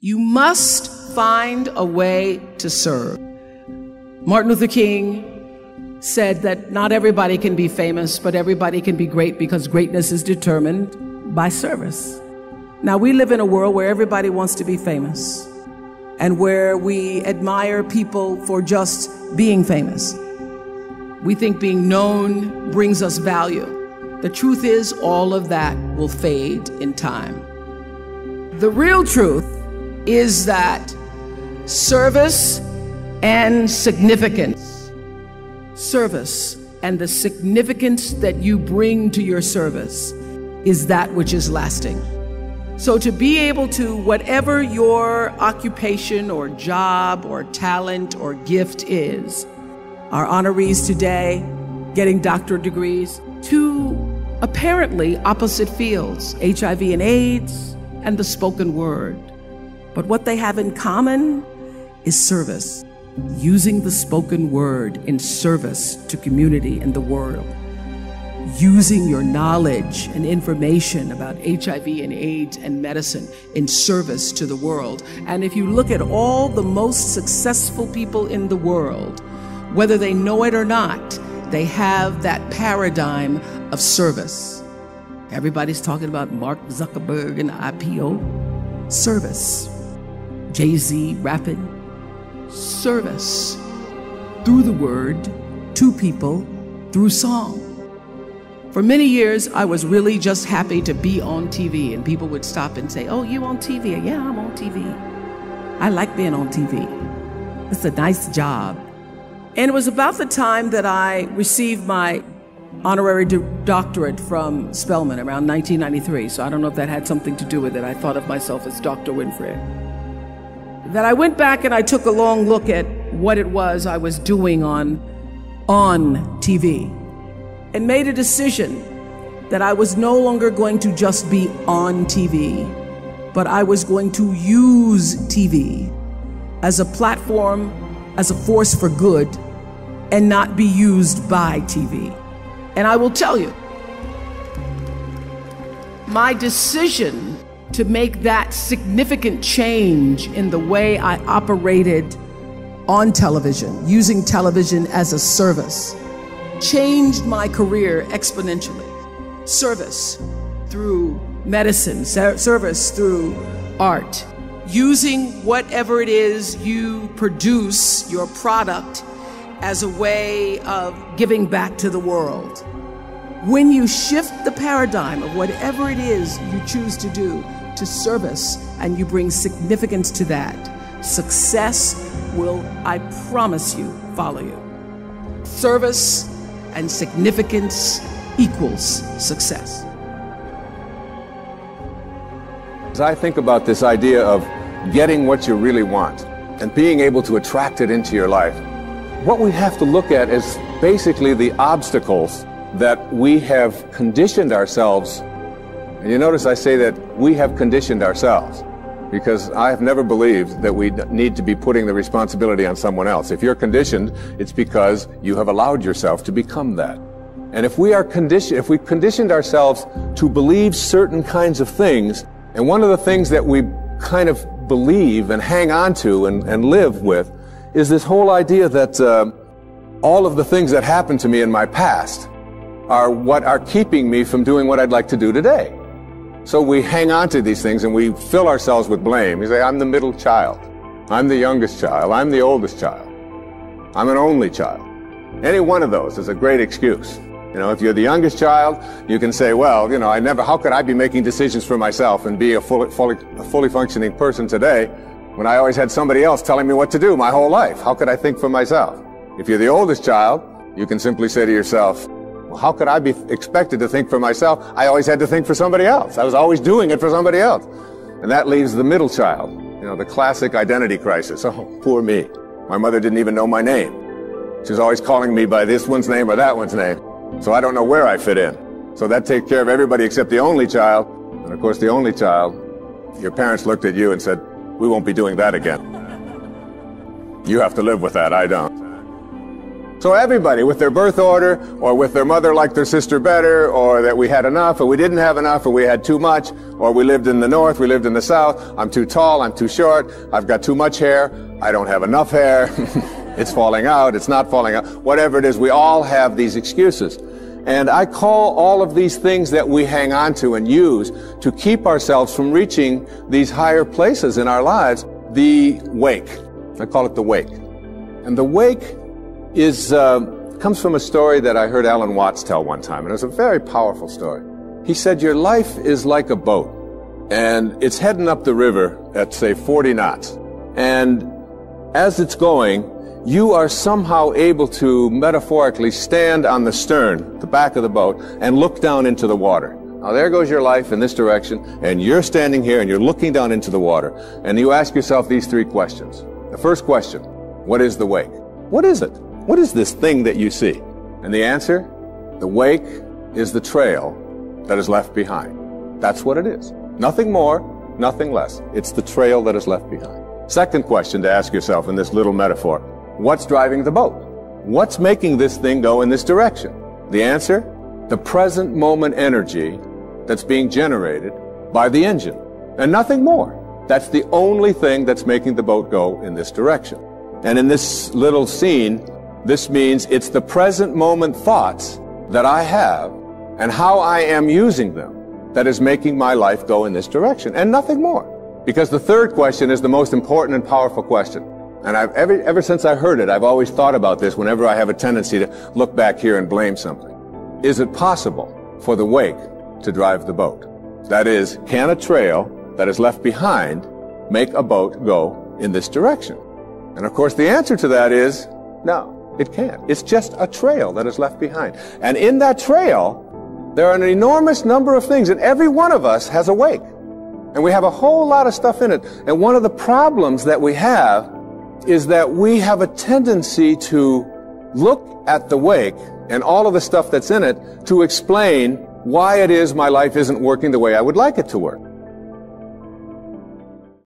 You must find a way to serve. Martin Luther King said that not everybody can be famous, but everybody can be great because greatness is determined by service. Now, we live in a world where everybody wants to be famous and where we admire people for just being famous. We think being known brings us value. The truth is, all of that will fade in time. The real truth is that service and significance, service and the significance that you bring to your service is that which is lasting. So to be able to, whatever your occupation or job or talent or gift is, our honorees today getting doctorate degrees, to apparently opposite fields, HIV and AIDS and the spoken word. But what they have in common is service, using the spoken word in service to community and the world, using your knowledge and information about HIV and AIDS and medicine in service to the world. And if you look at all the most successful people in the world, whether they know it or not, they have that paradigm of service. Everybody's talking about Mark Zuckerberg and IPO. Service. Jay-Z rapping. Service. Through the word, to people, through song. For many years, I was really just happy to be on TV, and people would stop and say, "Oh, you on TV?" "Yeah, I'm on TV. I like being on TV. It's a nice job." And it was about the time that I received my honorary doctorate from Spelman around 1993. So I don't know if that had something to do with it. I thought of myself as Dr. Winfrey. That I went back and I took a long look at what it was I was doing on TV and made a decision that I was no longer going to just be on TV, but I was going to use TV as a platform, as a force for good, and not be used by TV. And I will tell you, my decision to make that significant change in the way I operated on television, using television as a service, changed my career exponentially. Service through medicine, service through art, using whatever it is you produce, your product, as a way of giving back to the world. When you shift the paradigm of whatever it is you choose to do to service and you bring significance to that, success will, I promise you, follow you. Service and significance equals success. As I think about this idea of getting what you really want and being able to attract it into your life, what we have to look at is basically the obstacles that we have conditioned ourselves. And you notice I say that we have conditioned ourselves, because I have never believed that we need to be putting the responsibility on someone else. If you're conditioned, it's because you have allowed yourself to become that. And if we conditioned ourselves to believe certain kinds of things, and one of the things that we kind of believe and hang on to and live with is this whole idea that all of the things that happened to me in my past are what are keeping me from doing what I'd like to do today. So we hang on to these things and we fill ourselves with blame. You say, I'm the middle child. I'm the youngest child. I'm the oldest child. I'm an only child. Any one of those is a great excuse. You know, if you're the youngest child, you can say, well, you know, how could I be making decisions for myself and be a fully functioning person today when I always had somebody else telling me what to do my whole life? How could I think for myself? If you're the oldest child, you can simply say to yourself, well, how could I be expected to think for myself? I always had to think for somebody else. I was always doing it for somebody else. And that leaves the middle child, you know, the classic identity crisis. Oh, poor me. My mother didn't even know my name. She was always calling me by this one's name or that one's name. So I don't know where I fit in. So that takes care of everybody except the only child. And of course, the only child, your parents looked at you and said, we won't be doing that again. You have to live with that, I don't. So everybody with their birth order, or with their mother liked their sister better, or that we had enough, or we didn't have enough, or we had too much, or we lived in the north, we lived in the south, I'm too tall, I'm too short, I've got too much hair, I don't have enough hair, it's falling out, it's not falling out, whatever it is, we all have these excuses. And I call all of these things that we hang on to and use to keep ourselves from reaching these higher places in our lives, the wake. I call it the wake. And the wake comes from a story that I heard Alan Watts tell one time, and it was a very powerful story. He said, your life is like a boat, and it's heading up the river at, say, 40 knots. And as it's going, you are somehow able to metaphorically stand on the stern, the back of the boat, and look down into the water. Now there goes your life in this direction, and you're standing here and you're looking down into the water, and you ask yourself these three questions. The first question, what is the wake? What is it? What is this thing that you see? And the answer, the wake is the trail that is left behind. That's what it is. Nothing more, nothing less. It's the trail that is left behind. Second question to ask yourself in this little metaphor, what's driving the boat? What's making this thing go in this direction? The answer, the present moment energy that's being generated by the engine, and nothing more. That's the only thing that's making the boat go in this direction. And in this little scene, this means it's the present moment thoughts that I have and how I am using them that is making my life go in this direction, and nothing more. Because the third question is the most important and powerful question. And ever since I heard it, I've always thought about this whenever I have a tendency to look back here and blame something. Is it possible for the wake to drive the boat? That is, can a trail that is left behind make a boat go in this direction? And of course the answer to that is no, it can't. It's just a trail that is left behind. And in that trail, there are an enormous number of things, and every one of us has a wake. And we have a whole lot of stuff in it. And one of the problems that we have is that we have a tendency to look at the wake and all of the stuff that's in it to explain why it is my life isn't working the way I would like it to work.